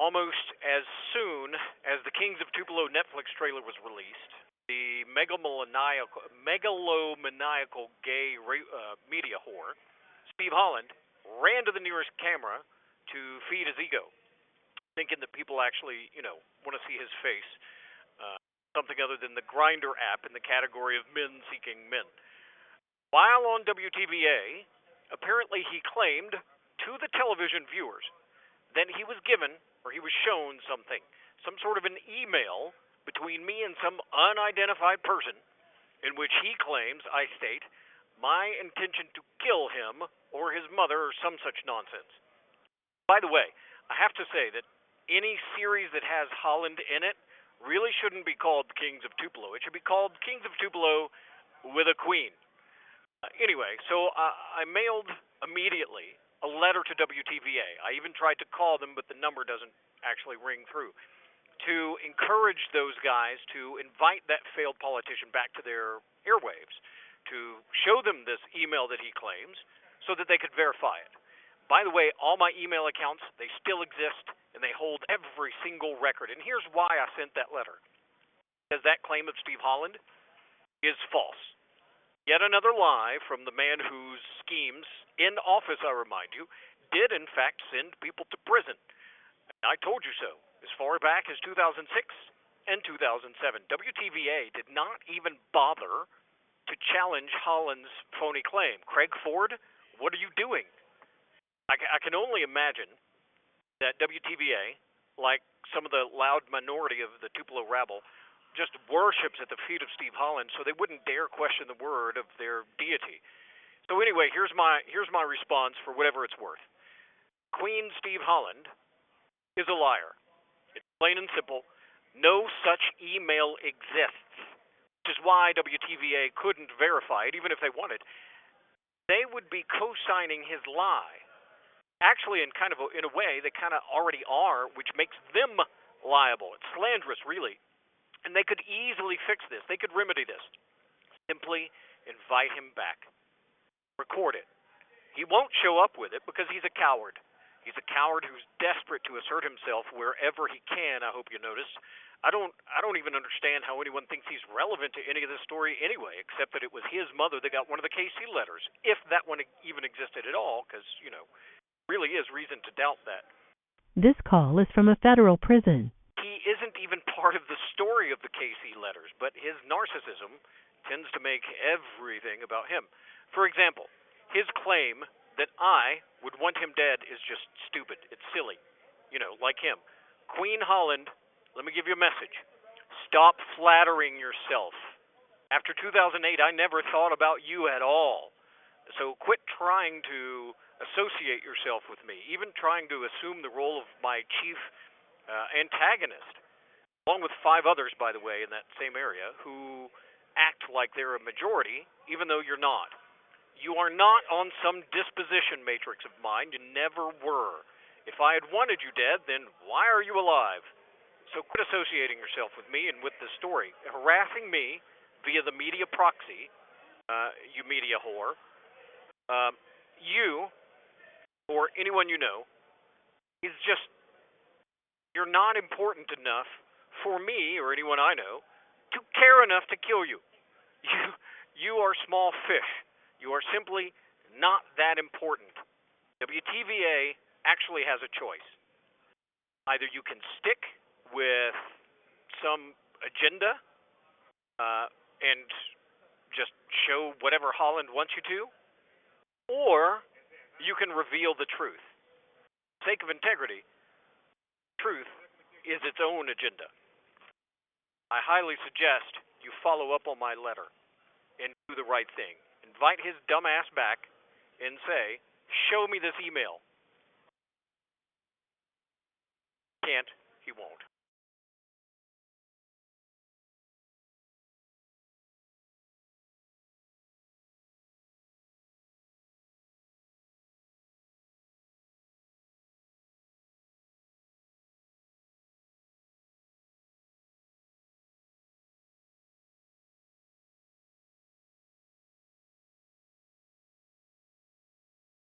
Almost as soon as the Kings of Tupelo Netflix trailer was released, the megalomaniacal gay media whore, Steve Holland, ran to the nearest camera to feed his ego, thinking that people actually, want to see his face, uh, something other than the Grinder app in the category of men seeking men. While on WTVA, apparently he claimed to the television viewers that he was given or he was shown something, some sort of an email between me and some unidentified person in which he claims, I state, my intention to kill him or his mother or some such nonsense. By the way, I have to say that any series that has Holland in it really shouldn't be called Kings of Tupelo. It should be called Kings of Tupelo with a Queen. Anyway, so I mailed immediately a letter to WTVA. I even tried to call them, but the number doesn't actually ring through, to encourage those guys to invite that failed politician back to their airwaves, to show them this email that he claims so that they could verify it. By the way, all my email accounts, they still exist, and they hold every single record. And here's why I sent that letter. Because that claim of Steve Holland is false. Yet another lie from the man whose schemes, in office, I remind you, did in fact send people to prison. And I told you so, as far back as 2006 and 2007. WTVA did not even bother to challenge Holland's phony claim. Craig Ford, what are you doing? I can only imagine that WTVA, like some of the loud minority of the Tupelo rabble, just worships at the feet of Steve Holland, so they wouldn't dare question the word of their deity. So anyway, here's my response for whatever it's worth. Queen Steve Holland is a liar. It's plain and simple. No such email exists, which is why WTVA couldn't verify it, even if they wanted. They would be co-signing his lie. Actually, in a way, they kind of already are, which makes them liable. It's slanderous, really. And they could easily fix this. They could remedy this. Simply invite him back. Record it. He won't show up with it because he's a coward. He's a coward who's desperate to assert himself wherever he can, I hope you noticed. I don't even understand how anyone thinks he's relevant to any of this story anyway, except that it was his mother that got one of the KC letters, if that one even existed at all, because, really is reason to doubt that. This call is from a federal prison. He isn't even part of the story of the KC letters, but his narcissism tends to make everything about him. For example, his claim that I would want him dead is just stupid. It's silly. Like him. Queen Holland, let me give you a message. Stop flattering yourself. After 2008, I never thought about you at all. So quit trying to associate yourself with me, even trying to assume the role of my chief antagonist, along with 5 others, by the way, in that same area, who act like they're a majority, even though you're not. You are not on some disposition matrix of mine. You never were. If I had wanted you dead, then why are you alive? So quit associating yourself with me and with the story. Harassing me via the media proxy, you media whore, you, or anyone you know, is just, you're not important enough for me or anyone I know to care enough to kill you. You are small fish. You are simply not that important. WTVA actually has a choice. Either you can stick with some agenda and just show whatever Holland wants you to, or you can reveal the truth. For the sake of integrity, truth is its own agenda. I highly suggest you follow up on my letter and do the right thing. Invite his dumb ass back and say, show me this email. Can't, he won't.